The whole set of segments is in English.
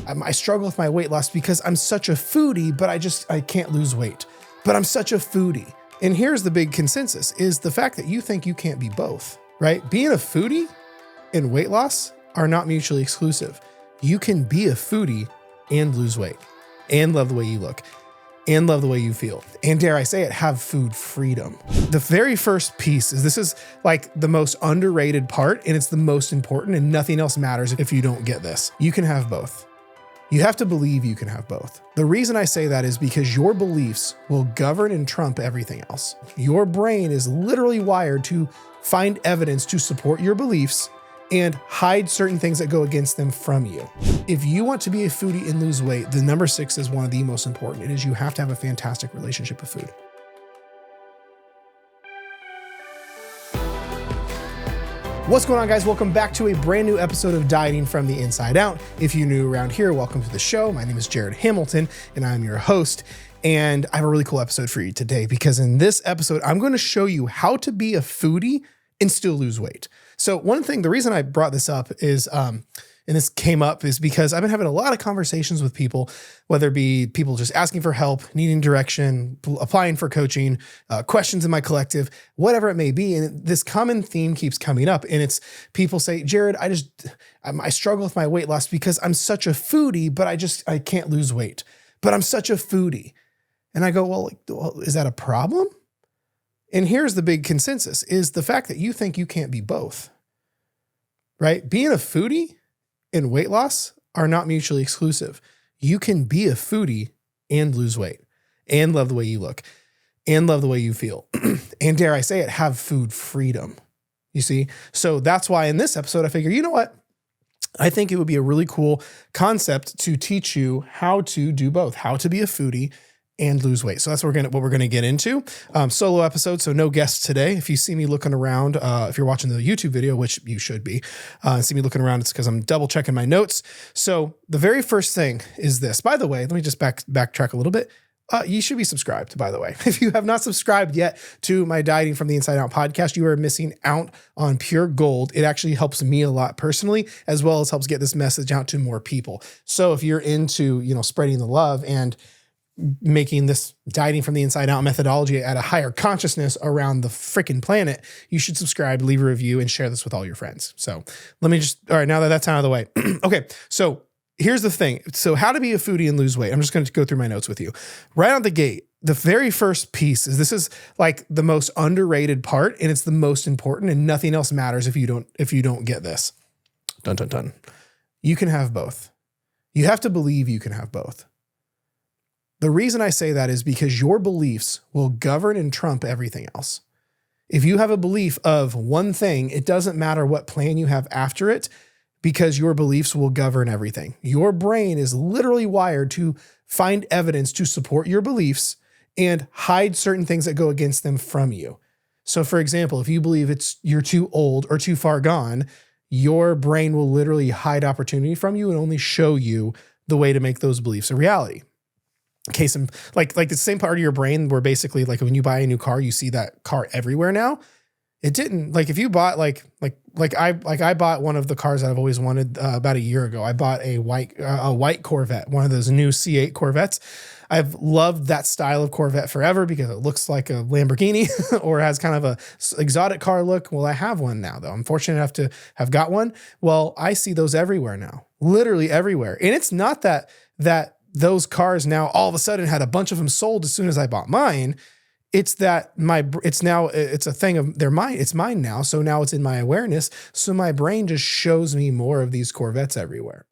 I struggle with my weight loss because I'm such a foodie, but I can't lose weight. But I'm such a foodie. And here's the big consensus is the fact that you think you can't be both, right? Being a foodie and weight loss are not mutually exclusive. You can be a foodie and lose weight and love the way you look and love the way you feel. And dare I say it, have food freedom. The very first piece is this is like the most underrated part, and it's the most important, and nothing else matters if you don't get this. You can have both. You have to believe you can have both. The reason I say that is because your beliefs will govern and trump everything else. Your brain is literally wired to find evidence to support your beliefs and hide certain things that go against them from you. If you want to be a foodie and lose weight, the number 6 is one of the most important. It is you have to have a fantastic relationship with food. What's going on, guys? Welcome back to a brand new episode of Dieting from the Inside Out. If you're new around here, welcome to the show. My name is Jared Hamilton and I'm your host. And I have a really cool episode for you today because in this episode, I'm going to show you how to be a foodie and still lose weight. So one thing, the reason I brought this up is, and this came up is because I've been having a lot of conversations with people, whether it be people just asking for help, needing direction, applying for coaching, questions in my collective, whatever it may be. And this common theme keeps coming up. And it's people say, Jared, I struggle with my weight loss because I'm such a foodie, but I can't lose weight, but I'm such a foodie. And I go, well, is that a problem? And here's the big consensus is the fact that you think you can't be both, right? Being a foodie and weight loss are not mutually exclusive. You can be a foodie and lose weight and love the way you look and love the way you feel. And dare I say it, have food freedom. You see? So that's why in this episode, I figure, you know what? I think it would be a really cool concept to teach you how to do both, how to be a foodie and lose weight. So that's what we're going to get into. Solo episode, so no guests today. If you see me looking around, if you're watching the YouTube video, which you should be, see me looking around, it's because I'm double checking my notes. So the very first thing is this. By the way, let me just backtrack a little bit. You should be subscribed, by the way. If you have not subscribed yet to my Dieting from the Inside Out podcast, you are missing out on pure gold. It actually helps me a lot personally, as well as helps get this message out to more people. So if you're into, spreading the love and making this dieting from the inside out methodology at a higher consciousness around the freaking planet, you should subscribe, leave a review, and share this with all your friends. So all right, now that that's out of the way. Okay. So here's the thing. So how to be a foodie and lose weight. I'm just going to go through my notes with you. Right out the gate, the very first piece is this is like the most underrated part, and it's the most important, and nothing else matters if you don't get this. Dun, dun, dun. You can have both. You have to believe you can have both. The reason I say that is because your beliefs will govern and trump everything else. If you have a belief of one thing, it doesn't matter what plan you have after it because your beliefs will govern everything. Your brain is literally wired to find evidence to support your beliefs and hide certain things that go against them from you. So for example, if you believe you're too old or too far gone, your brain will literally hide opportunity from you and only show you the way to make those beliefs a reality. Case in like the same part of your brain where basically like when you buy a new car, you see that car everywhere now. It didn't like if you bought I bought one of the cars that I've always wanted about a year ago. I bought a white Corvette, one of those new C8 Corvettes. I've loved that style of Corvette forever because it looks like a Lamborghini or has kind of a exotic car look. Well, I have one now though. I'm fortunate enough to have got one. Well, I see those everywhere now, literally everywhere. And it's not that those cars now all of a sudden had a bunch of them sold as soon as I bought mine. It's that it's a thing of they're mine. It's mine now. So now it's in my awareness. So my brain just shows me more of these Corvettes everywhere.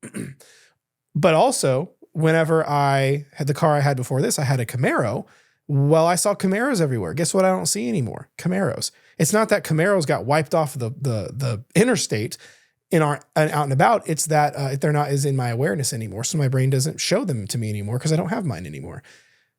But also whenever I had the car I had before this, I had a Camaro. Well, I saw Camaros everywhere. Guess what? I don't see anymore. Camaros. It's not that Camaros got wiped off the interstate and aren't out and about. It's that they're not as in my awareness anymore. So my brain doesn't show them to me anymore because I don't have mine anymore.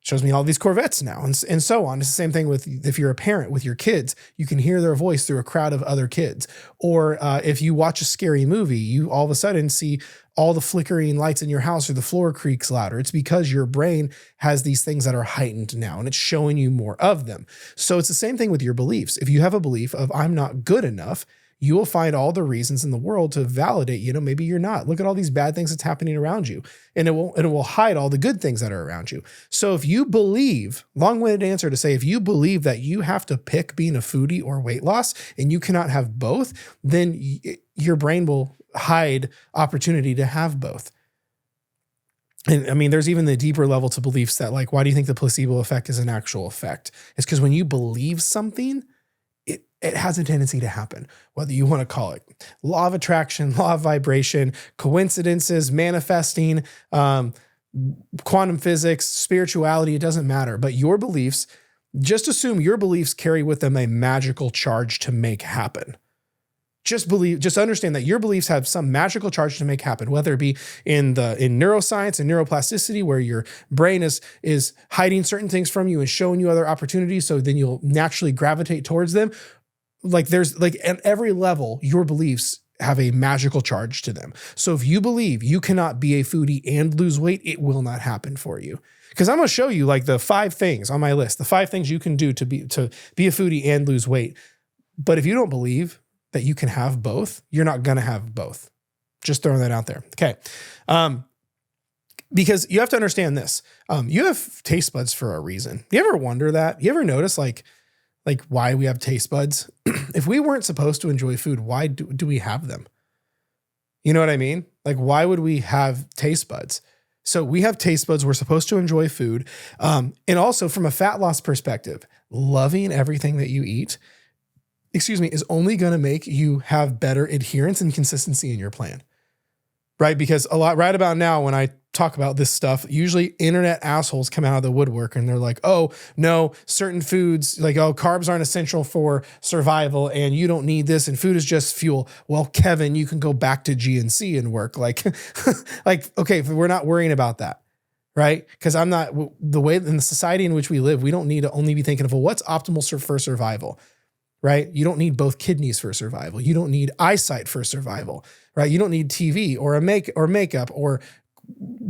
It shows me all these Corvettes now and so on. It's the same thing with if you're a parent with your kids, you can hear their voice through a crowd of other kids. Or if you watch a scary movie, you all of a sudden see all the flickering lights in your house or the floor creaks louder. It's because your brain has these things that are heightened now and it's showing you more of them. So it's the same thing with your beliefs. If you have a belief of I'm not good enough, you will find all the reasons in the world to validate, maybe you're not. Look at all these bad things that's happening around you. And it will hide all the good things that are around you. So if you believe, long-winded answer to say, if you believe that you have to pick being a foodie or weight loss and you cannot have both, then your brain will hide opportunity to have both. And I mean, there's even the deeper level to beliefs that like, why do you think the placebo effect is an actual effect? It's because when you believe something, it has a tendency to happen, whether you want to call it law of attraction, law of vibration, coincidences, manifesting, quantum physics, spirituality, it doesn't matter. But your beliefs, just assume your beliefs carry with them a magical charge to make happen. Just understand that your beliefs have some magical charge to make happen, whether it be in neuroscience and neuroplasticity, where your brain is hiding certain things from you and showing you other opportunities. So then you'll naturally gravitate towards them. Like at every level, your beliefs have a magical charge to them. So if you believe you cannot be a foodie and lose weight, it will not happen for you. Because I'm going to show you like the 5 things on my list, the 5 things you can do to be a foodie and lose weight. But if you don't believe that you can have both, you're not going to have both. Just throwing that out there. Okay. Because you have to understand this. You have taste buds for a reason. You ever wonder that? You ever notice like why we have taste buds? If we weren't supposed to enjoy food, why do we have them? You know what I mean? Like, why would we have taste buds? So we have taste buds. We're supposed to enjoy food. And also from a fat loss perspective, loving everything that you eat, is only going to make you have better adherence and consistency in your plan, right? Because right about now, when I talk about this stuff, usually internet assholes come out of the woodwork and they're like, oh no, certain foods, like, oh, carbs aren't essential for survival and you don't need this and food is just fuel. Well, Kevin, you can go back to GNC and work like, okay, we're not worrying about that. Right? Because the way in the society in which we live, we don't need to only be thinking of, well, what's optimal for survival, right? You don't need both kidneys for survival. You don't need eyesight for survival, right? You don't need TV or makeup or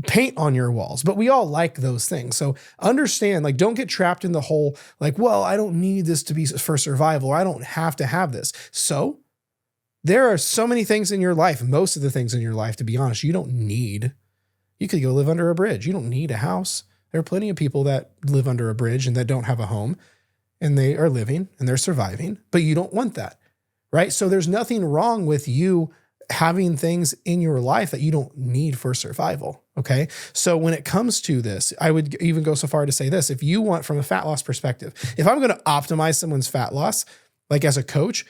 paint on your walls, but we all like those things. So understand, like, don't get trapped in the whole, like, well, I don't need this to be for survival, or I don't have to have this. So there are so many things in your life, most of the things in your life, to be honest, you don't need. You could go live under a bridge. You don't need a house. There are plenty of people that live under a bridge and that don't have a home, and they are living and they're surviving, but you don't want that, right? So there's nothing wrong with you having things in your life that you don't need for survival, okay? So when it comes to this, I would even go so far to say this: if you want, from a fat loss perspective, if I'm going to optimize someone's fat loss, like as a coach,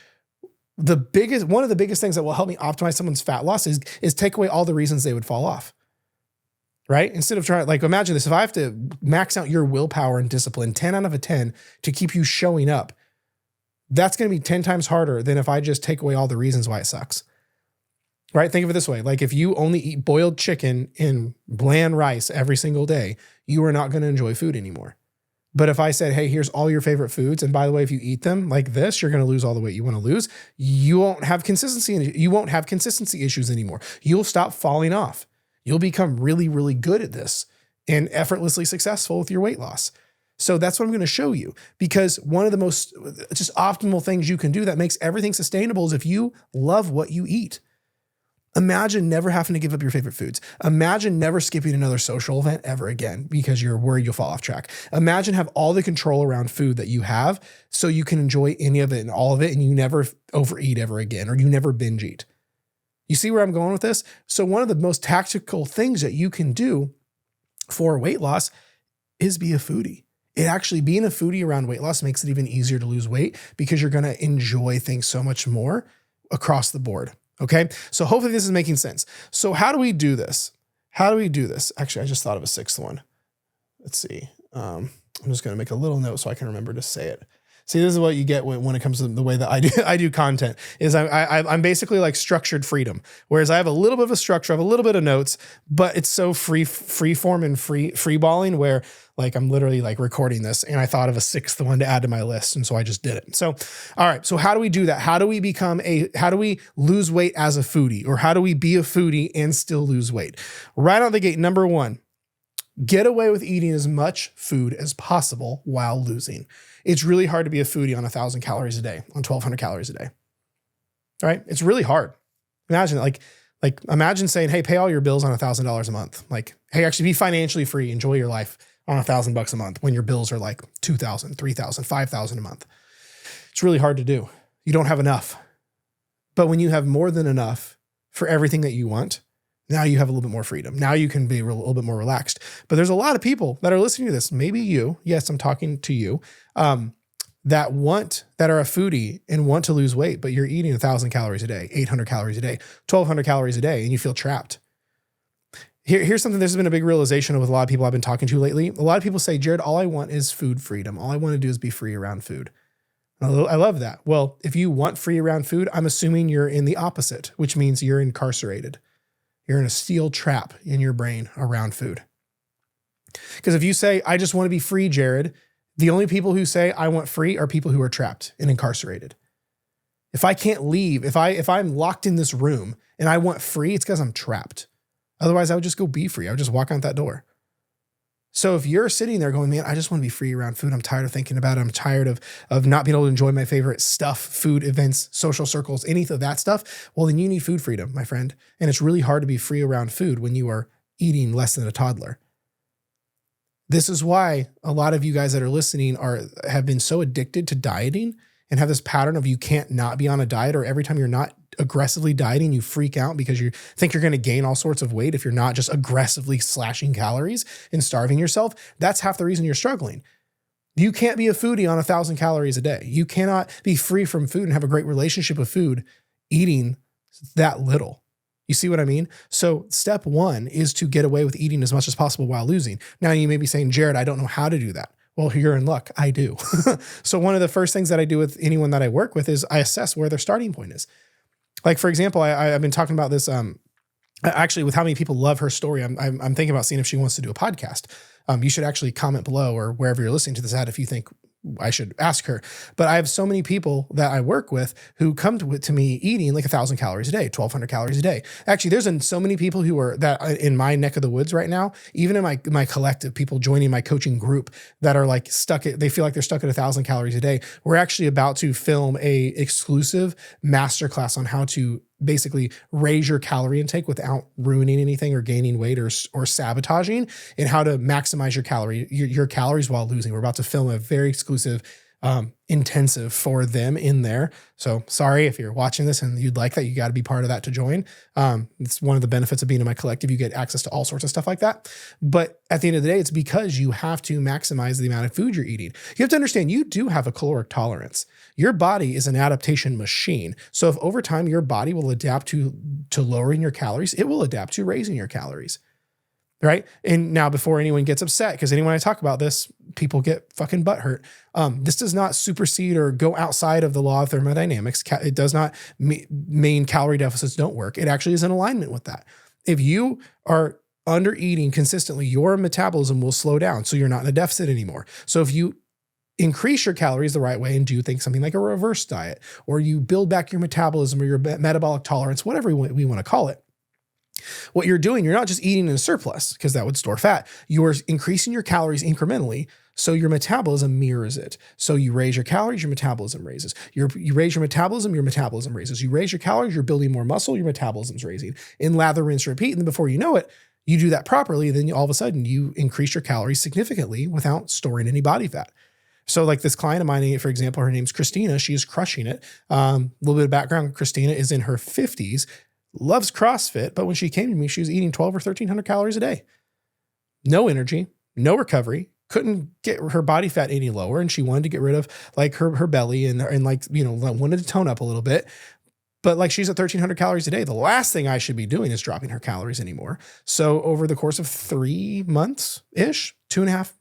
one of the biggest things that will help me optimize someone's fat loss is take away all the reasons they would fall off. Right? Instead of trying, like, imagine this, if I have to max out your willpower and discipline 10 out of 10 to keep you showing up, that's going to be 10 times harder than if I just take away all the reasons why it sucks. Right? Think of it this way. Like, if you only eat boiled chicken and bland rice every single day, you are not going to enjoy food anymore. But if I said, hey, here's all your favorite foods, and by the way, if you eat them like this, you're going to lose all the weight you want to lose. You won't have consistency. You won't have consistency issues anymore. You'll stop falling off. You'll become really, really good at this and effortlessly successful with your weight loss. So that's what I'm going to show you, because one of the most just optimal things you can do that makes everything sustainable is if you love what you eat. Imagine never having to give up your favorite foods. Imagine never skipping another social event ever again because you're worried you'll fall off track. Imagine have all the control around food that you have so you can enjoy any of it and all of it, and you never overeat ever again, or you never binge eat. You see where I'm going with this? So one of the most tactical things that you can do for weight loss is be a foodie. Being a foodie around weight loss makes it even easier to lose weight because you're going to enjoy things so much more across the board. Okay. So hopefully this is making sense. So how do we do this? Actually, I just thought of a 6th one. Let's see. I'm just going to make a little note so I can remember to say it. See, this is what you get when it comes to the way that I do content. Is I'm basically like structured freedom, whereas I have a little bit of a structure, I have a little bit of notes, but it's so free form and free balling where, like, I'm literally like recording this and I thought of a 6th one to add to my list, and so I just did it. So, all right. So how do we do that? How do we lose weight as a foodie, or how do we be a foodie and still lose weight? Right out the gate, number 1. Get away with eating as much food as possible while losing. It's really hard to be a foodie on 1,000 calories a day, on 1,200 calories a day. right? It's really hard. Imagine imagine saying, hey, pay all your bills on $1,000 a month. Like, hey, actually be financially free, enjoy your life on $1,000 a month when your bills are like $2,000, $3,000, $5,000 a month. It's really hard to do. You don't have enough. But when you have more than enough for everything that you want, now you have a little bit more freedom. Now you can be a little bit more relaxed. But there's a lot of people that are listening to this. Maybe you, yes, I'm talking to you, that are a foodie and want to lose weight, but you're eating 1,000 calories a day, 800 calories a day, 1,200 calories a day, and you feel trapped. Here's something. This has been a big realization with a lot of people I've been talking to lately. A lot of people say, Jared, all I want is food freedom. All I want to do is be free around food. I love that. Well, if you want free around food, I'm assuming you're in the opposite, which means you're incarcerated. You're in a steel trap in your brain around food. Because if you say, I just want to be free, Jared, the only people who say I want free are people who are trapped and incarcerated. If I can't leave, if I'm locked in this room and I want free, it's because I'm trapped. Otherwise, I would just go be free. I would just walk out that door. So if you're sitting there going, man, I just want to be free around food. I'm tired of thinking about it. I'm tired of not being able to enjoy my favorite stuff, food, events, social circles, any of that stuff. Well, then you need food freedom, my friend. And it's really hard to be free around food when you are eating less than a toddler. This is why a lot of you guys that are listening have been so addicted to dieting and have this pattern of you can't not be on a diet, or every time you're not aggressively dieting, you freak out because you think you're going to gain all sorts of weight if you're not just aggressively slashing calories and starving yourself. That's half the reason you're struggling. You can't be a foodie on 1,000 calories a day. You cannot be free from food and have a great relationship with food eating that little. You see what I mean? So step one is to get away with eating as much as possible while losing. Now you may be saying, Jared, I don't know how to do that. Well, you're in luck. I do. So one of the first things that I do with anyone that I work with is I assess where their starting point is. Like, for example, I've been talking about this, actually with how many people love her story. I'm thinking about seeing if she wants to do a podcast. You should actually comment below or wherever you're listening to this at if you think I should ask her. But I have so many people that I work with who come to me eating like 1,000 calories a day, 1,200 calories a day. Actually, there's so many people who are that in my neck of the woods right now, even in my collective, people joining my coaching group that are like they feel like they're stuck at 1,000 calories a day. We're actually about to film a exclusive masterclass on how to basically raise your calorie intake without ruining anything or gaining weight or sabotaging, and how to maximize your calories while losing. We're about to film a very exclusive intensive for them in there. So sorry if you're watching this and you'd like that, you got to be part of that to join. It's one of the benefits of being in my collective. You get access to all sorts of stuff like that. But at the end of the day, it's because you have to maximize the amount of food you're eating. You have to understand you do have a caloric tolerance. Your body is an adaptation machine. So if over time your body will adapt to lowering your calories, it will adapt to raising your calories. Right. And now before anyone gets upset, because anyone I talk about this, people get fucking butthurt. This does not supersede or go outside of the law of thermodynamics. It does not mean calorie deficits don't work. It actually is in alignment with that. If you are under eating consistently, your metabolism will slow down. So you're not in a deficit anymore. So if you increase your calories the right way and do things, something like a reverse diet, or you build back your metabolism or your metabolic tolerance, whatever we want to call it, what you're doing, you're not just eating in a surplus because that would store fat. You're increasing your calories incrementally, so your metabolism mirrors it. So you raise your calories, your metabolism raises. You raise your metabolism raises. You raise your calories, you're building more muscle, your metabolism's raising. In lather, rinse, repeat, and then before you know it, you do that properly, then all of a sudden you increase your calories significantly without storing any body fat. So like this client of mine, for example, her name's Christina. She is crushing it. A little bit of background. Christina is in her 50s. Loves CrossFit, but when she came to me, she was eating 12 or 1,300 calories a day. No energy, no recovery, couldn't get her body fat any lower. And she wanted to get rid of like her belly and like, wanted to tone up a little bit. But like she's at 1,300 calories a day. The last thing I should be doing is dropping her calories anymore. So over the course of 3 months-ish, 2.5,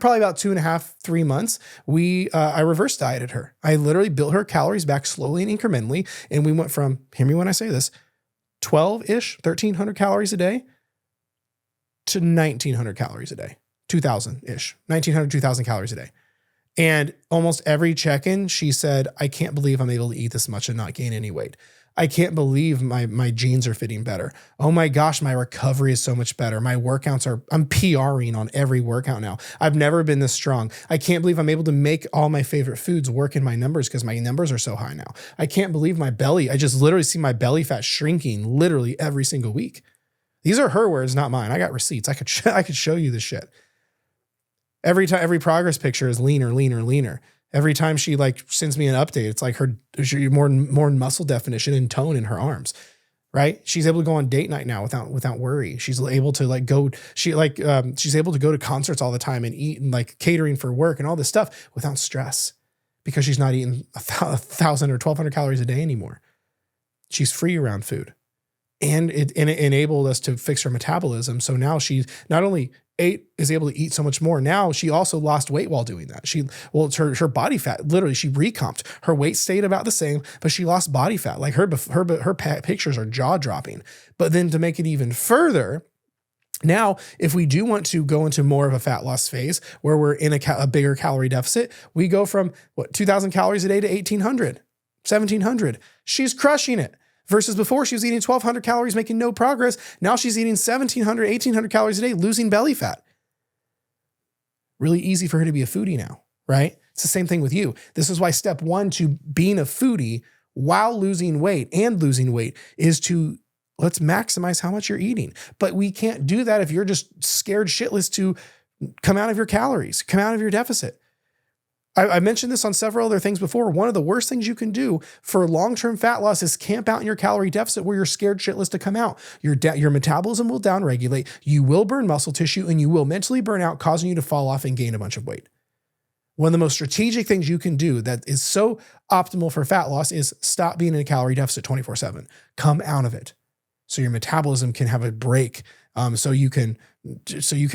probably about 2.5, 3 months, I reverse dieted her. I literally built her calories back slowly and incrementally. And we went from, hear me when I say this, 12-ish, 1,300 calories a day to 1,900 calories a day, 2,000-ish, 1,900, 2,000 calories a day. And almost every check-in, she said, I can't believe I'm able to eat this much and not gain any weight. I can't believe my jeans are fitting better. Oh my gosh, my recovery is so much better. I'm PRing on every workout now. I've never been this strong. I can't believe I'm able to make all my favorite foods work in my numbers because my numbers are so high now. I can't believe my belly. I just literally see my belly fat shrinking literally every single week. These are her words, not mine. I got receipts. I could show you this shit. Every progress picture is leaner, leaner, leaner. Every time she like sends me an update, it's like she more muscle definition and tone in her arms, right? She's able to go on date night now without worry. She's able to like go, she's able to go to concerts all the time and eat and like catering for work and all this stuff without stress because she's not eating 1,000 or 1,200 calories a day anymore. She's free around food. And it enabled us to fix her metabolism. So now she not only is able to eat so much more. Now she also lost weight while doing that. It's her body fat. Literally, she recomped. Her weight stayed about the same, but she lost body fat. Like her pictures are jaw dropping. But then to make it even further, now if we do want to go into more of a fat loss phase where we're in a bigger calorie deficit, we go from 2,000 calories a day to 1,800, 1,700. She's crushing it. Versus before, she was eating 1,200 calories, making no progress. Now she's eating 1,700, 1,800 calories a day, losing belly fat. Really easy for her to be a foodie now, right? It's the same thing with you. This is why step one to being a foodie while losing weight is to let's maximize how much you're eating. But we can't do that if you're just scared shitless to come out of your calories, come out of your deficit. I mentioned this on several other things before. One of the worst things you can do for long-term fat loss is camp out in your calorie deficit where you're scared shitless to come out. Your metabolism will downregulate, you will burn muscle tissue, and you will mentally burn out, causing you to fall off and gain a bunch of weight. One of the most strategic things you can do that is so optimal for fat loss is stop being in a calorie deficit 24/7. Come out of it so your metabolism can have a break. So you can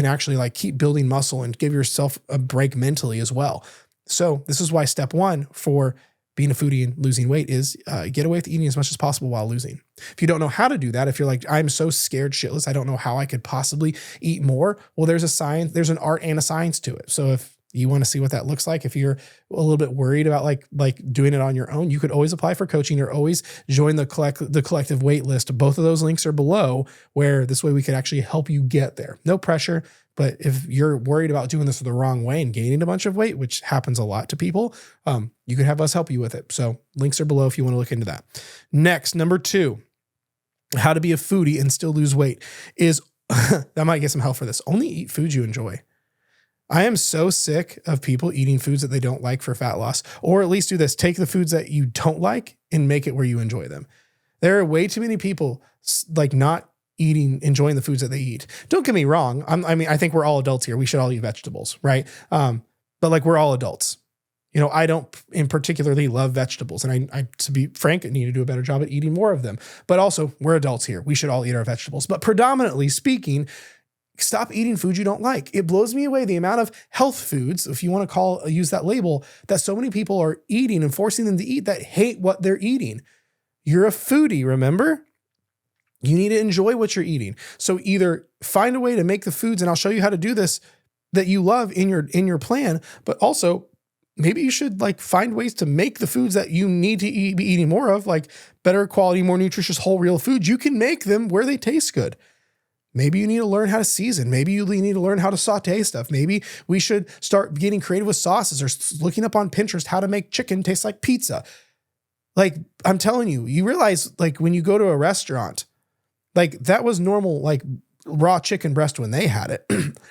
actually like keep building muscle and give yourself a break mentally as well. So this is why step one for being a foodie and losing weight is get away with eating as much as possible while losing. If you don't know how to do that, if you're like, I'm so scared shitless, I don't know how I could possibly eat more. Well, there's an art and a science to it. So if you want to see what that looks like, if you're a little bit worried about like doing it on your own, you could always apply for coaching or always join the collective wait list. Both of those links are below, where this way we could actually help you get there. No pressure. But if you're worried about doing this the wrong way and gaining a bunch of weight, which happens a lot to people, you could have us help you with it. So links are below if you want to look into that. Next, number 2, how to be a foodie and still lose weight is, I might get some help for this. Only eat foods you enjoy. I am so sick of people eating foods that they don't like for fat loss, or at least do this. Take the foods that you don't like and make it where you enjoy them. There are way too many people like not enjoying the foods that they eat. Don't get me wrong. I think we're all adults here. We should all eat vegetables, right? But like we're all adults. You know, I don't in particularly love vegetables, and I to be frank, I need to do a better job at eating more of them. But also, we're adults here. We should all eat our vegetables. But predominantly speaking, stop eating foods you don't like. It blows me away the amount of health foods, if you want to use that label, that so many people are eating and forcing them to eat that hate what they're eating. You're a foodie, remember? You need to enjoy what you're eating. So either find a way to make the foods, and I'll show you how to do this, that you love in your plan, but also maybe you should like find ways to make the foods that you need to be eating more of, like better quality, more nutritious, whole, real foods. You can make them where they taste good. Maybe you need to learn how to season. Maybe you need to learn how to saute stuff. Maybe we should start getting creative with sauces or looking up on Pinterest how to make chicken taste like pizza. Like I'm telling you, you realize like when you go to a restaurant, like that was normal, like raw chicken breast when they had it.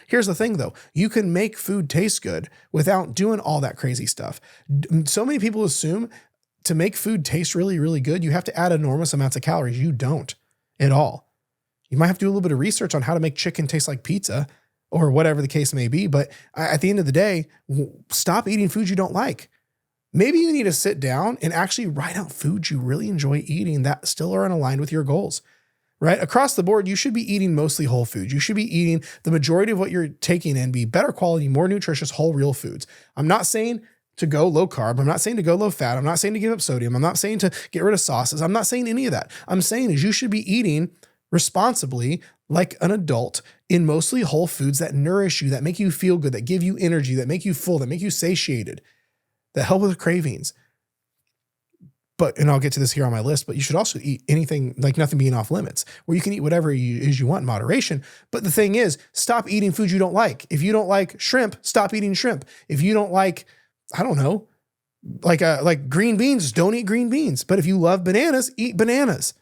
Here's the thing though. You can make food taste good without doing all that crazy stuff. So many people assume to make food taste really, really good, you have to add enormous amounts of calories. You don't at all. You might have to do a little bit of research on how to make chicken taste like pizza or whatever the case may be. But at the end of the day, stop eating foods you don't like. Maybe you need to sit down and actually write out foods you really enjoy eating that still are unaligned with your goals. Right? Across the board, you should be eating mostly whole foods. You should be eating the majority of what you're taking in be better quality, more nutritious, whole, real foods. I'm not saying to go low carb. I'm not saying to go low fat. I'm not saying to give up sodium. I'm not saying to get rid of sauces. I'm not saying any of that. I'm saying is you should be eating responsibly like an adult in mostly whole foods that nourish you, that make you feel good, that give you energy, that make you full, that make you satiated, that help with cravings. and I'll get to this here on my list, but you should also eat anything, like nothing being off limits, where you can eat whatever you want in moderation. But the thing is, stop eating food you don't like. If you don't like shrimp, stop eating shrimp. If you don't like, I don't know, like green beans, don't eat green beans. But if you love bananas, eat bananas.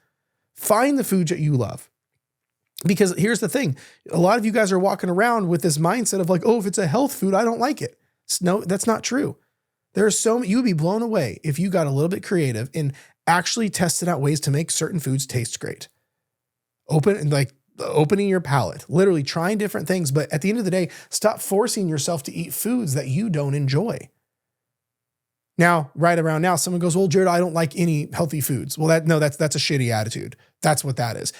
Find the foods that you love. Because here's the thing. A lot of you guys are walking around with this mindset of like, oh, if it's a health food, I don't like it. No, that's not true. You would be blown away if you got a little bit creative and actually tested out ways to make certain foods taste great. Opening your palate, literally trying different things. But at the end of the day, stop forcing yourself to eat foods that you don't enjoy. Now, right around now, someone goes, well, Jared, I don't like any healthy foods. Well, that's a shitty attitude. That's what that is.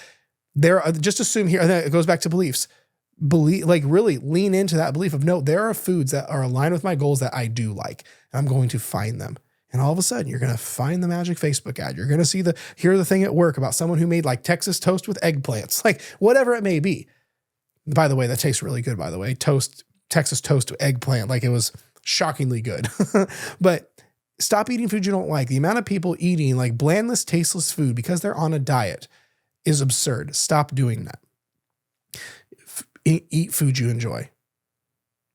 Just assume here, and then it goes back to beliefs. Really lean into that belief of, no, there are foods that are aligned with my goals that I do like, and I'm going to find them. And all of a sudden you're going to find the magic Facebook ad. You're going to hear the thing at work about someone who made like Texas toast with eggplants, like whatever it may be. By the way, that tastes really good, by the way. Texas toast with eggplant. Like it was shockingly good, but stop eating food you don't like. The amount of people eating like blandless, tasteless food because they're on a diet is absurd. Stop doing that. Eat food you enjoy,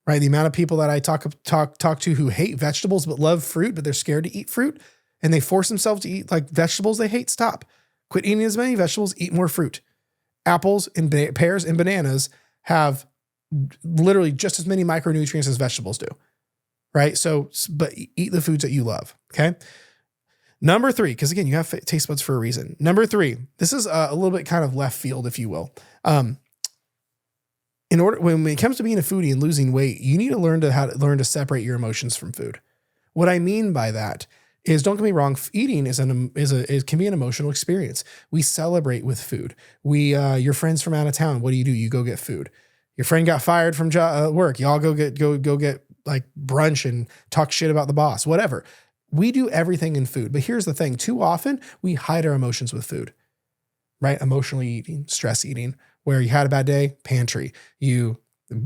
right? The amount of people that I talk to who hate vegetables but love fruit, but they're scared to eat fruit and they force themselves to eat like vegetables they hate. Stop. Quit eating as many vegetables, eat more fruit. Apples and pears and bananas have literally just as many micronutrients as vegetables do, right? But eat the foods that you love, okay? Number 3, because again, you have taste buds for a reason. Number 3, this is a little bit kind of left field, if you will. When it comes to being a foodie and losing weight, you need to learn to separate your emotions from food. What I mean by that is, don't get me wrong, eating can be an emotional experience. We celebrate with food. Your friends from out of town, what do? You go get food. Your friend got fired from work. Y'all go get like brunch and talk shit about the boss, whatever. We do everything in food. But here's the thing. Too often we hide our emotions with food, right? Emotionally eating, stress eating, where you had a bad day, pantry. You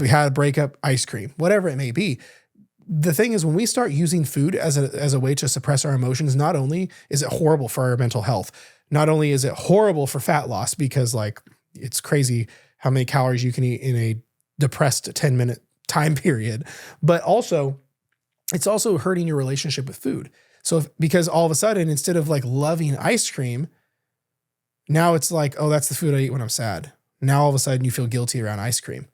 had a breakup, ice cream, whatever it may be. The thing is, when we start using food as a way to suppress our emotions, not only is it horrible for our mental health, not only is it horrible for fat loss, because like it's crazy how many calories you can eat in a depressed 10-minute time period, but also it's also hurting your relationship with food. So because all of a sudden, instead of like loving ice cream, now it's like, oh, that's the food I eat when I'm sad. Now all of a sudden you feel guilty around ice cream.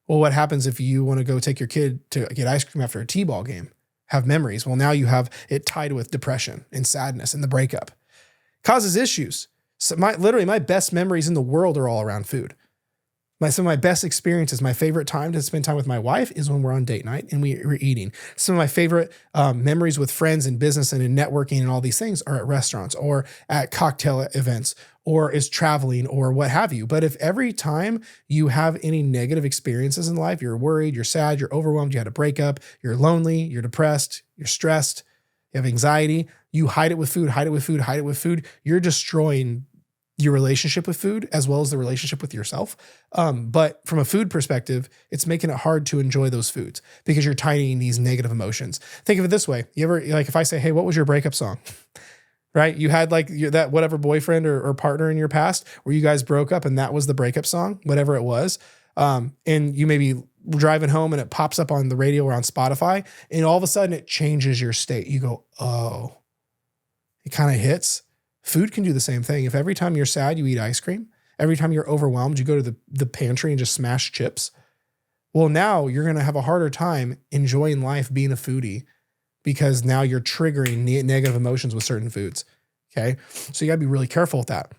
Well, what happens if you want to go take your kid to get ice cream after a T-ball game? Have memories. Well, now you have it tied with depression and sadness and the breakup. Causes issues. So my best memories in the world are all around food. Some of my best experiences, my favorite time to spend time with my wife is when we're on date night and we're eating. Some of my favorite memories with friends in business and in networking and all these things are at restaurants or at cocktail events or is traveling or what have you. But if every time you have any negative experiences in life, you're worried, you're sad, you're overwhelmed, you had a breakup, you're lonely, you're depressed, you're stressed, you have anxiety, you hide it with food, you're destroying your relationship with food as well as the relationship with yourself. But from a food perspective, it's making it hard to enjoy those foods because you're tying these negative emotions. Think of it this way. You ever, like if I say, hey, what was your breakup song? Right? You had like that whatever boyfriend or partner in your past where you guys broke up and that was the breakup song, whatever it was. And you may be driving home and it pops up on the radio or on Spotify and all of a sudden it changes your state. You go, oh, it kind of hits. Food can do the same thing. If every time you're sad, you eat ice cream, every time you're overwhelmed, you go to the pantry and just smash chips. Well, now you're going to have a harder time enjoying life being a foodie because now you're triggering negative emotions with certain foods. Okay. So you gotta be really careful with that,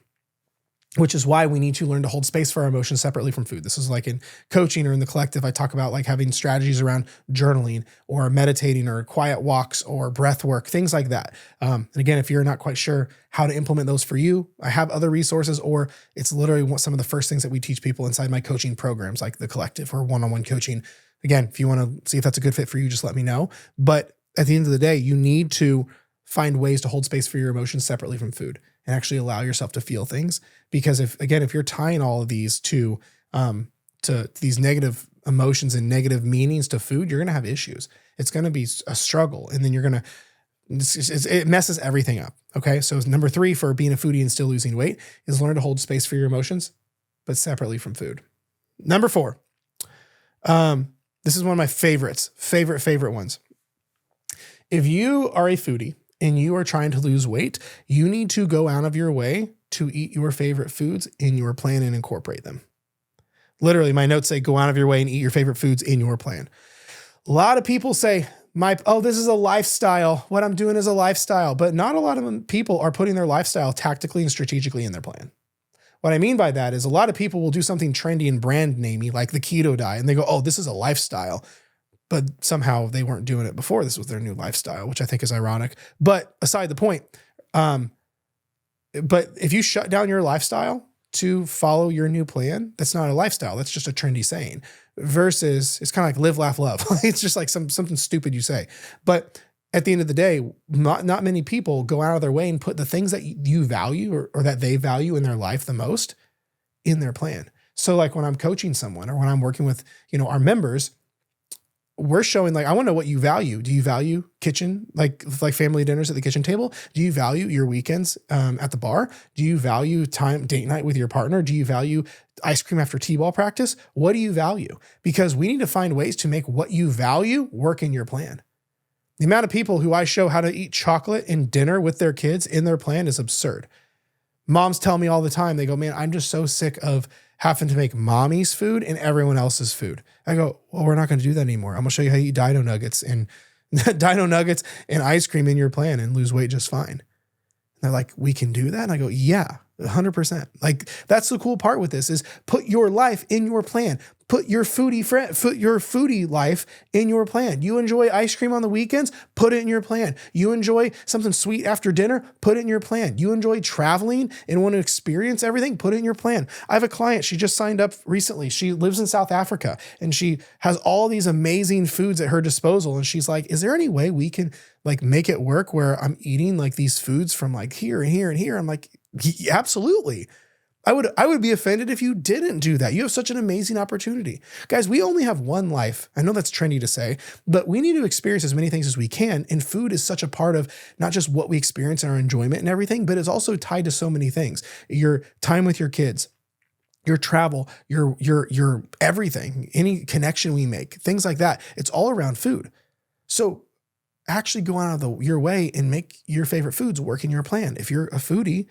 which is why we need to learn to hold space for our emotions separately from food. This is like in coaching or in the collective, I talk about like having strategies around journaling or meditating or quiet walks or breath work, things like that. And again, if you're not quite sure how to implement those for you, I have other resources, or it's literally some of the first things that we teach people inside my coaching programs, like the collective or one-on-one coaching. Again, if you want to see if that's a good fit for you, just let me know. But at the end of the day, you need to find ways to hold space for your emotions separately from food and actually allow yourself to feel things. Because if you're tying all of these to these negative emotions and negative meanings to food, you're going to have issues. It's going to be a struggle. And then you're going to It messes everything up. Okay. So number 3 for being a foodie and still losing weight is learn to hold space for your emotions, but separately from food. Number 4. This is one of my favorite ones. If you are a foodie and you are trying to lose weight, you need to go out of your way to eat your favorite foods in your plan and incorporate them. Literally, my notes say, go out of your way and eat your favorite foods in your plan. A lot of people say, this is a lifestyle. What I'm doing is a lifestyle, but not a lot of people are putting their lifestyle tactically and strategically in their plan. What I mean by that is a lot of people will do something trendy and brand namey, like the keto diet, and they go, oh, this is a lifestyle. But somehow they weren't doing it before. This was their new lifestyle, which I think is ironic. But aside the point, but if you shut down your lifestyle to follow your new plan, that's not a lifestyle. That's just a trendy saying. Versus, it's kind of like live, laugh, love. It's just like something stupid you say. But at the end of the day, not many people go out of their way and put the things that you value or that they value in their life the most in their plan. So like when I'm coaching someone or when I'm working with, our members, we're showing I want to know what you value. Do you value kitchen, like family dinners at the kitchen table? Do you value your weekends at the bar? Do you value date night with your partner? Do you value ice cream after t-ball practice? What do you value? Because we need to find ways to make what you value work in your plan. The amount of people who I show how to eat chocolate and dinner with their kids in their plan is absurd. Moms tell me all the time, they go, man, I'm just so sick of having to make mommy's food and everyone else's food. I go, well, we're not going to do that anymore. I'm going to show you how to eat dino nuggets and ice cream in your plan and lose weight just fine. And they're like, we can do that? And I go, yeah, 100%. Like, that's the cool part with this is put your life in your plan. Put your foodie life in your plan. You enjoy ice cream on the weekends, put it in your plan. You enjoy something sweet after dinner, put it in your plan. You enjoy traveling and want to experience everything, put it in your plan. I have a client, she just signed up recently. She lives in South Africa and she has all these amazing foods at her disposal. And she's like, is there any way we can make it work where I'm eating these foods from here and here and here? I'm like, absolutely. I would be offended if you didn't do that. You have such an amazing opportunity. Guys, we only have one life. I know that's trendy to say, but we need to experience as many things as we can. And food is such a part of not just what we experience and our enjoyment and everything, but it's also tied to so many things. Your time with your kids, your travel, your everything, any connection we make, things like that. It's all around food. So actually go out of your way and make your favorite foods work in your plan. If you're a foodie,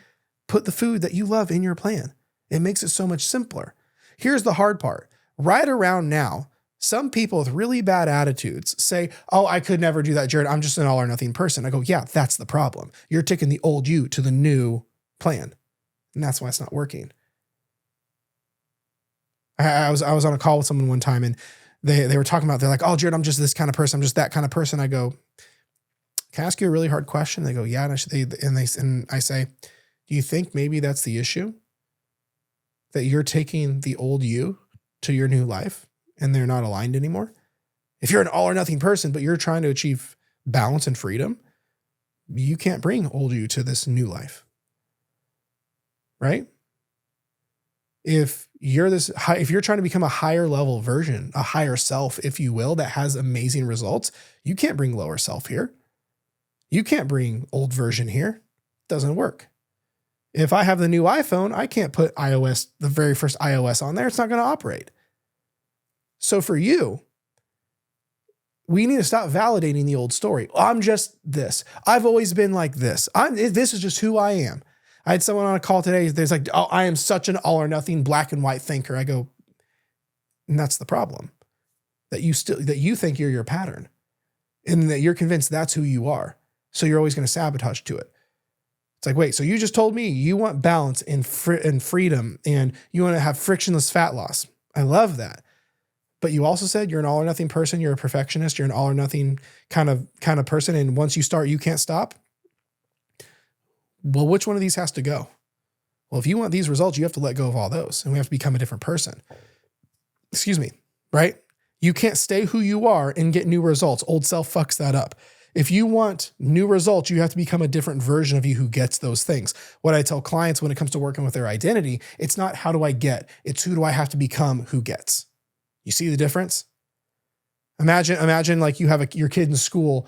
put the food that you love in your plan. It makes it so much simpler. Here's the hard part. Right around now, some people with really bad attitudes say, oh, I could never do that, Jared. I'm just an all or nothing person. I go, yeah, that's the problem. You're taking the old you to the new plan. And that's why it's not working. I was on a call with someone one time and they were talking about, they're like, oh, Jared, I'm just this kind of person. I'm just that kind of person. I go, can I ask you a really hard question? They go, yeah. And I say, do you think maybe that's the issue? That you're taking the old you to your new life and they're not aligned anymore? If you're an all or nothing person, but you're trying to achieve balance and freedom, you can't bring old you to this new life. Right? If you're trying to become a higher level version, a higher self, if you will, that has amazing results, you can't bring lower self here. You can't bring old version here. It doesn't work. If I have the new iPhone, I can't put iOS, the very first iOS on there. It's not going to operate. So for you, we need to stop validating the old story. I'm just this. I've always been like this. This is just who I am. I had someone on a call today. There's like, oh, I am such an all or nothing black and white thinker. I go, and that's the problem. That you think you're your pattern and that you're convinced that's who you are. So you're always going to sabotage to it. It's like, wait, so you just told me you want balance and freedom and you want to have frictionless fat loss. I love that. But you also said you're an all or nothing person. You're a perfectionist. You're an all or nothing kind of person. And once you start, you can't stop. Well, which one of these has to go? Well, if you want these results, you have to let go of all those and we have to become a different person. Excuse me, right? You can't stay who you are and get new results. Old self fucks that up. If you want new results, you have to become a different version of you who gets those things. What I tell clients when it comes to working with their identity, it's not how do I get, it's who do I have to become who gets. You see the difference? Imagine like you have your kid in school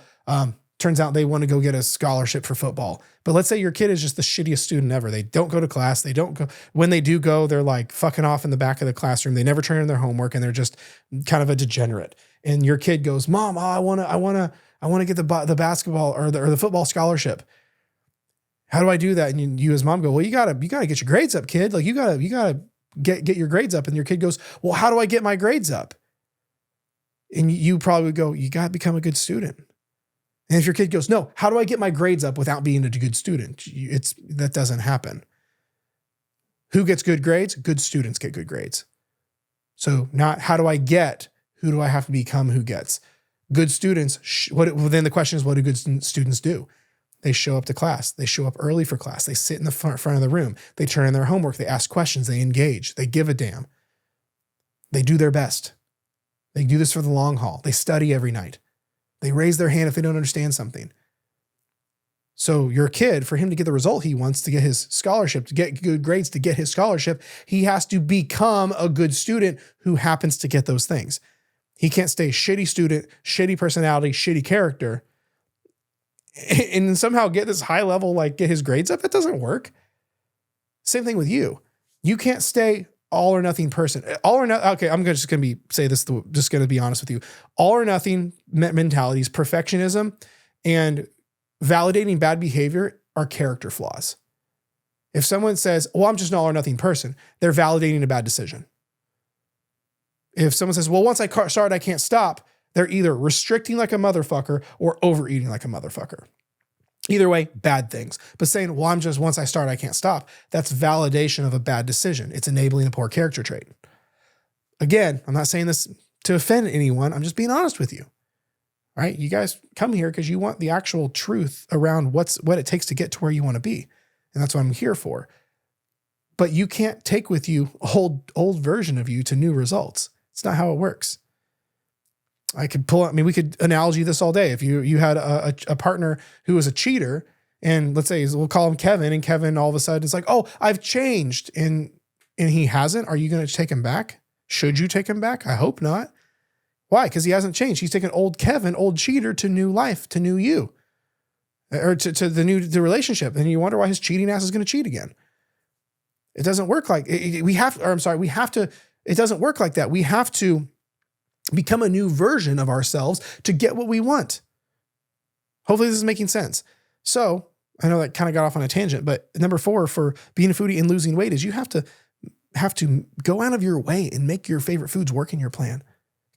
turns out they want to go get a scholarship for football. But let's say your kid is just the shittiest student ever. They don't go to class. They don't go. When they do go, they're like fucking off in the back of the classroom. They never turn in their homework and they're just kind of a degenerate. And your kid goes, Mom, I want to get the basketball or the football scholarship. How do I do that? And you as mom go, well, you gotta get your grades up, kid. Like you gotta get your grades up. And your kid goes, well, how do I get my grades up? And you probably would go, you gotta become a good student. And if your kid goes, no, how do I get my grades up without being a good student? That doesn't happen. Who gets good grades? Good students get good grades. So not how do I get, who do I have to become who gets? Good students, then the question is, what do good students do? They show up to class. They show up early for class. They sit in the front of the room. They turn in their homework. They ask questions. They engage. They give a damn. They do their best. They do this for the long haul. They study every night. They raise their hand if they don't understand something. So your kid, for him to get the result he wants, to get his scholarship, to get good grades, to get his scholarship, he has to become a good student who happens to get those things. He can't stay shitty student, shitty personality, shitty character, and somehow get this high level, like get his grades up. It doesn't work. Same thing with you. You can't stay all or nothing person. All or nothing. Okay, I'm just going to just going to be honest with you. All or nothing mentalities, perfectionism, and validating bad behavior are character flaws. If someone says, well, I'm just an all or nothing person, they're validating a bad decision. If someone says, well, once I start, I can't stop, they're either restricting like a motherfucker or overeating like a motherfucker. Either way, bad things. But saying, well, once I start, I can't stop, that's validation of a bad decision. It's enabling a poor character trait. Again, I'm not saying this to offend anyone. I'm just being honest with you. All right? You guys come here because you want the actual truth around what it takes to get to where you want to be. And that's what I'm here for. But you can't take with you old version of you to new results. It's not how it works. We could analogy this all day. If you had a partner who was a cheater, and let's say we'll call him Kevin, and Kevin all of a sudden is like, oh, I've changed, and he hasn't. Are you going to take him back? Should you take him back? I hope not. Why? Because he hasn't changed. He's taken old Kevin, old cheater, to new life, to new you, or to the relationship. And you wonder why his cheating ass is going to cheat again. It doesn't work like it doesn't work like that. We have to become a new version of ourselves to get what we want. Hopefully this is making sense. So I know that kind of got off on a tangent, but number 4 for being a foodie and losing weight is you have to go out of your way and make your favorite foods work in your plan.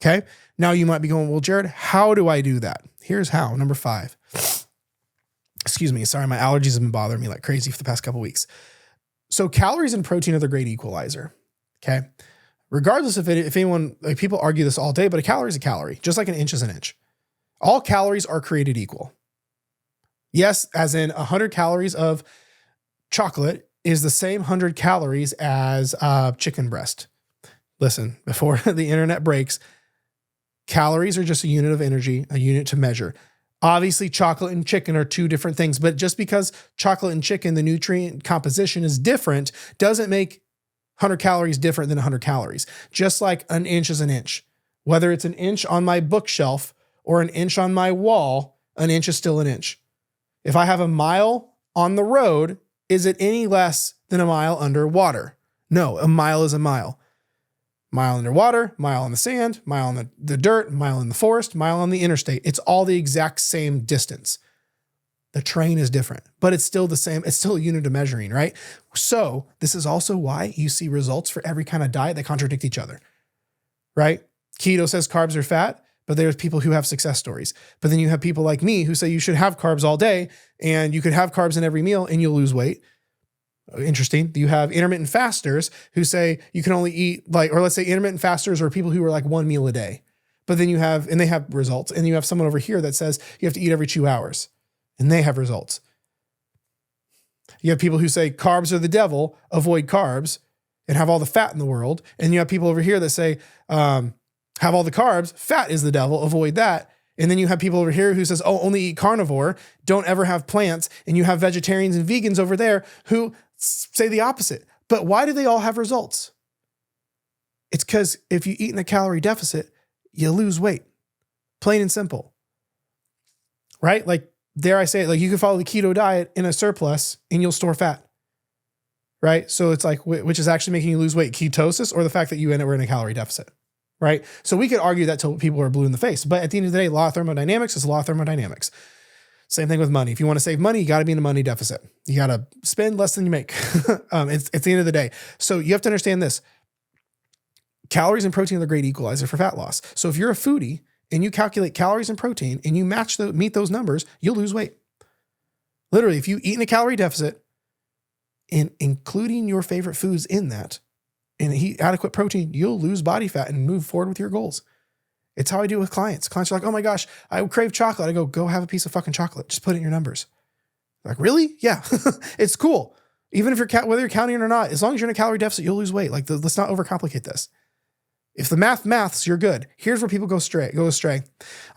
Okay. Now you might be going, well, Jared, how do I do that? Here's how. Number 5. Excuse me. Sorry. My allergies have been bothering me like crazy for the past couple of weeks. So calories and protein are the great equalizer. Okay. Regardless of if anyone, like people argue this all day, but a calorie is a calorie, just like an inch is an inch. All calories are created equal. Yes, as in 100 calories of chocolate is the same 100 calories as chicken breast. Listen, before the internet breaks, calories are just a unit of energy, a unit to measure. Obviously, chocolate and chicken are 2 different things, but just because chocolate and chicken, the nutrient composition is different, doesn't make 100 calories different than 100 calories. Just like an inch is an inch. Whether it's an inch on my bookshelf or an inch on my wall, an inch is still an inch. If I have a mile on the road, is it any less than a mile underwater? No, a mile is a mile. Mile underwater, mile on the sand, mile on the dirt, mile in the forest, mile on the interstate. It's all the exact same distance. The train is different, but it's still the same. It's still a unit of measuring, right? So this is also why you see results for every kind of diet that contradict each other, right? Keto says carbs are fat, but there's people who have success stories. But then you have people like me who say you should have carbs all day and you could have carbs in every meal and you'll lose weight. Interesting. You have intermittent fasters who say you can only eat or let's say intermittent fasters are people who are like 1 meal a day. But then they have results. And you have someone over here that says you have to eat every 2 hours. And they have results. You have people who say carbs are the devil, avoid carbs, and have all the fat in the world. And you have people over here that say, have all the carbs, fat is the devil, avoid that. And then you have people over here who says, oh, only eat carnivore, don't ever have plants. And you have vegetarians and vegans over there who say the opposite. But why do they all have results? It's because if you eat in a calorie deficit, you lose weight. Plain and simple. Right? Like dare I say it, like you can follow the keto diet in a surplus and you'll store fat, right? So it's like, which is actually making you lose weight, ketosis or the fact that you end up in a calorie deficit, right? So we could argue that till people are blue in the face, but at the end of the day, law of thermodynamics is law of thermodynamics. Same thing with money. If you want to save money, you got to be in a money deficit. You got to spend less than you make. It's the end of the day. So you have to understand this. Calories and protein are the great equalizer for fat loss. So if you're a foodie and you calculate calories and protein and you meet those numbers, you'll lose weight. Literally, if you eat in a calorie deficit and including your favorite foods in that and eat adequate protein, you'll lose body fat and move forward with your goals. It's how I do it with clients. Clients are like, oh my gosh, I crave chocolate. I go have a piece of fucking chocolate. Just put it in your numbers. Like, really? Yeah, it's cool. Even if whether you're counting it or not, as long as you're in a calorie deficit, you'll lose weight. Like, let's not overcomplicate this. If the maths, you're good. Here's where people go astray.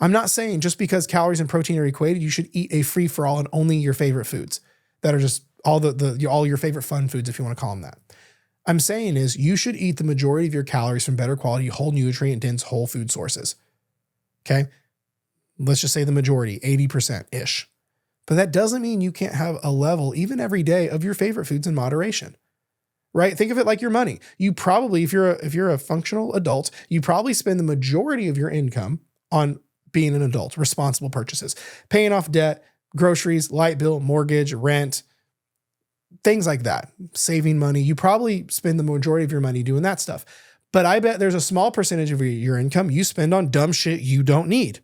I'm not saying just because calories and protein are equated, you should eat a free for all and only your favorite foods that are just all your favorite fun foods, if you want to call them that. I'm saying is you should eat the majority of your calories from better quality, whole nutrient dense, whole food sources. Okay. Let's just say the majority, 80% ish. But that doesn't mean you can't have a level, even every day, of your favorite foods in moderation, right? Think of it like your money. You probably, if you're a functional adult, you probably spend the majority of your income on being an adult, responsible purchases, paying off debt, groceries, light bill, mortgage, rent, things like that, saving money. You probably spend the majority of your money doing that stuff. But I bet there's a small percentage of your income you spend on dumb shit you don't need,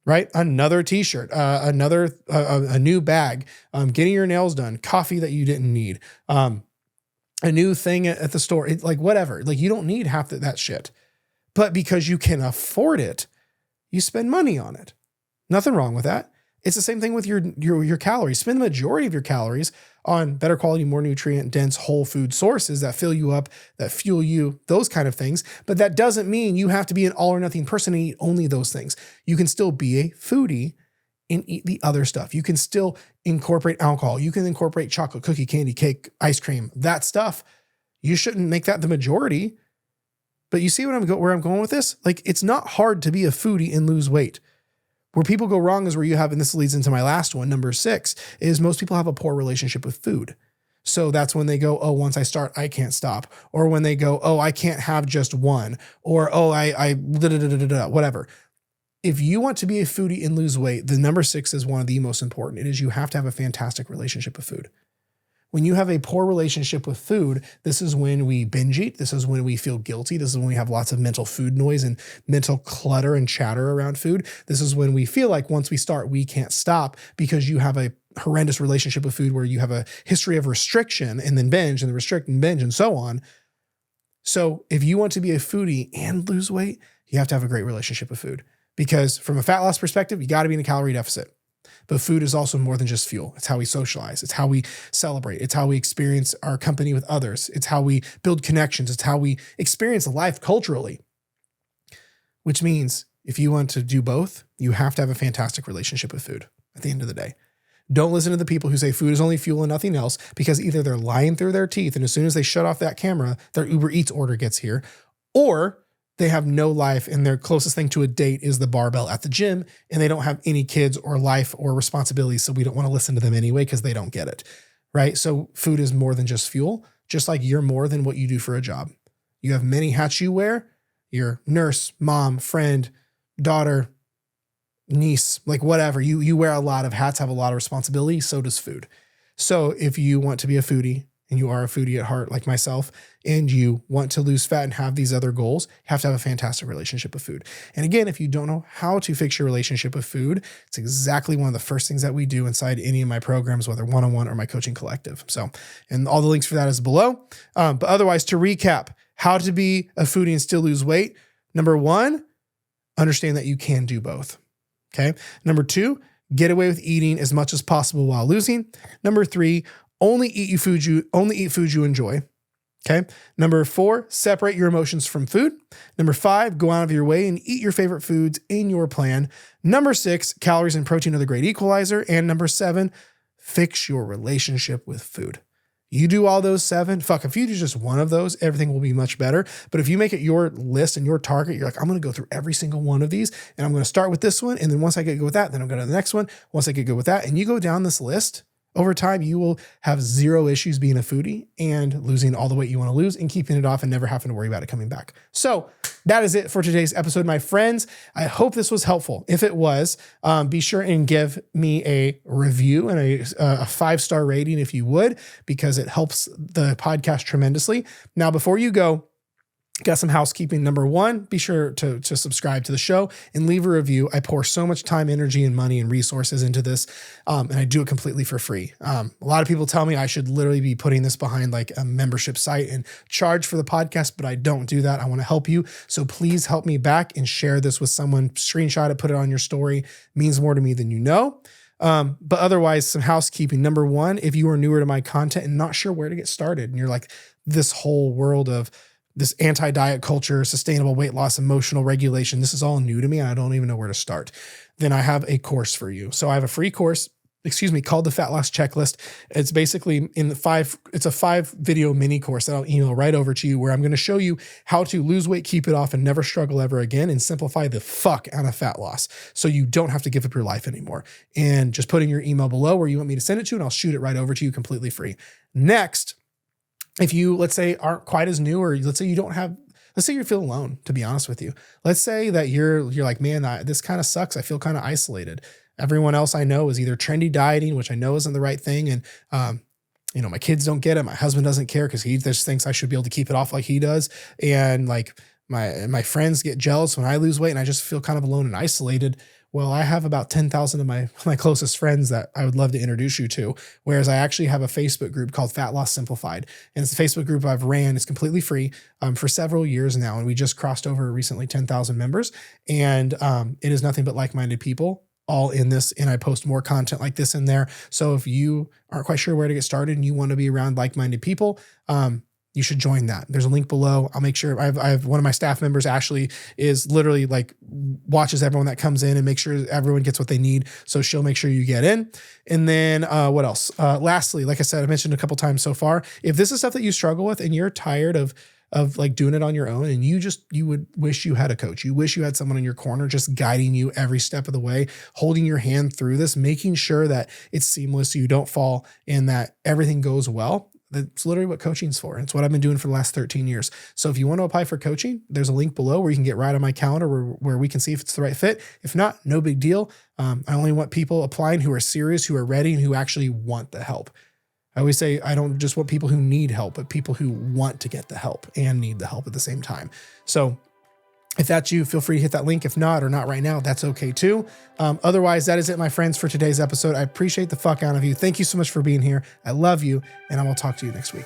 right? Another t-shirt, a new bag, getting your nails done, coffee that you didn't need, a new thing at the store, like whatever. Like you don't need half that shit. But because you can afford it, you spend money on it. Nothing wrong with that. It's the same thing with your calories. Spend the majority of your calories on better quality, more nutrient dense whole food sources that fill you up, that fuel you, those kind of things. But that doesn't mean you have to be an all or nothing person and eat only those things. You can still be a foodie and eat the other stuff. You can still incorporate alcohol. You can incorporate chocolate, cookie, candy, cake, ice cream, that stuff. You shouldn't make that the majority. But you see where I'm going with this? Like, it's not hard to be a foodie and lose weight. Where people go wrong is where you have, and this leads into my last one, number 6, is most people have a poor relationship with food. So that's when they go, oh, once I start, I can't stop. Or when they go, oh, I can't have just one. Or, oh, whatever. If you want to be a foodie and lose weight, the number 6 is one of the most important. It is you have to have a fantastic relationship with food. When you have a poor relationship with food, this is when we binge eat. This is when we feel guilty. This is when we have lots of mental food noise and mental clutter and chatter around food. This is when we feel like once we start, we can't stop because you have a horrendous relationship with food where you have a history of restriction and then binge and then restrict and binge and so on. So if you want to be a foodie and lose weight, you have to have a great relationship with food because from a fat loss perspective, you got to be in a calorie deficit. But food is also more than just fuel. It's how we socialize. It's how we celebrate. It's how we experience our company with others. It's how we build connections. It's how we experience life culturally. Which means if you want to do both, you have to have a fantastic relationship with food at the end of the day. Don't listen to the people who say food is only fuel and nothing else because either they're lying through their teeth and as soon as they shut off that camera, their Uber Eats order gets here, or they have no life and their closest thing to a date is the barbell at the gym and they don't have any kids or life or responsibilities. So we don't want to listen to them anyway because they don't get it, right? So food is more than just fuel, just like you're more than what you do for a job. You have many hats you wear. You're nurse, mom, friend, daughter, niece, like whatever. You wear a lot of hats, have a lot of responsibility. So does food. So if you want to be a foodie, and you are a foodie at heart like myself, and you want to lose fat and have these other goals, you have to have a fantastic relationship with food. And again, if you don't know how to fix your relationship with food, it's exactly one of the first things that we do inside any of my programs, whether one-on-one or my coaching collective. So, and all the links for that is below. But otherwise, to recap, how to be a foodie and still lose weight. Number 1, understand that you can do both. Okay. Number 2, get away with eating as much as possible while losing. Number 3, only eat foods you enjoy. Okay. Number 4, separate your emotions from food. Number 5, go out of your way and eat your favorite foods in your plan. Number 6, calories and protein are the great equalizer. And number 7, fix your relationship with food. You do all those 7, fuck, if you do just one of those, everything will be much better. But if you make it your list and your target, you're like, I'm going to go through every single one of these and I'm going to start with this one. And then once I get good with that, then I'm going to the next one. Once I get good with that, and you go down this list, over time, you will have 0 issues being a foodie and losing all the weight you want to lose and keeping it off and never having to worry about it coming back. So that is it for today's episode, my friends. I hope this was helpful. If it was, be sure and give me a review and a 5-star rating if you would, because it helps the podcast tremendously. Now, before you go, got some housekeeping. Number 1, be sure to subscribe to the show and leave a review. I pour so much time, energy, and money and resources into this, and I do it completely for free. A lot of people tell me I should literally be putting this behind like a membership site and charge for the podcast, but I don't do that. I want to help you. So please help me back and share this with someone. Screenshot it, put it on your story. It means more to me than you know. But otherwise, some housekeeping. Number 1, if you are newer to my content and not sure where to get started, and you're like, this whole world of this anti-diet culture, sustainable weight loss, emotional regulation, this is all new to me and I don't even know where to start, then I have a course for you. So I have a free course, called the Fat Loss Checklist. It's basically it's a 5 video mini course that I'll email right over to you, where I'm going to show you how to lose weight, keep it off, and never struggle ever again, and simplify the fuck out of fat loss so you don't have to give up your life anymore. And just put in your email below where you want me to send it to, and I'll shoot it right over to you completely free. Next, if you, let's say, aren't quite as new, or let's say you don't have, let's say you feel alone, to be honest with you. Let's say that you're like, man, this kind of sucks. I feel kind of isolated. Everyone else I know is either trendy dieting, which I know isn't the right thing. And, my kids don't get it. My husband doesn't care because he just thinks I should be able to keep it off like he does. And like my friends get jealous when I lose weight and I just feel kind of alone and isolated. Well, I have about 10,000 of my closest friends that I would love to introduce you to, whereas I actually have a Facebook group called Fat Loss Simplified. And it's a Facebook group I've ran. It's completely free for several years now. And we just crossed over recently 10,000 members. And it is nothing but like-minded people all in this. And I post more content like this in there. So if you aren't quite sure where to get started and you want to be around like-minded people, you should join that. There's a link below. I'll make sure I have one of my staff members, Ashley, is literally like watches everyone that comes in and make sure everyone gets what they need. So she'll make sure you get in. And then what else? Lastly, like I said, I mentioned a couple times so far, if this is stuff that you struggle with and you're tired of like doing it on your own, and you would wish you had a coach, you wish you had someone in your corner just guiding you every step of the way, holding your hand through this, making sure that it's seamless so you don't fall and that everything goes well. That's literally what coaching's for. It's what I've been doing for the last 13 years. So if you want to apply for coaching, there's a link below where you can get right on my calendar where we can see if it's the right fit. If not, no big deal. I only want people applying who are serious, who are ready, and who actually want the help. I always say I don't just want people who need help, but people who want to get the help and need the help at the same time. So if that's you, feel free to hit that link. If not, or not right now, that's okay too. Otherwise, that is it, my friends, for today's episode. I appreciate the fuck out of you. Thank you so much for being here. I love you, and I will talk to you next week.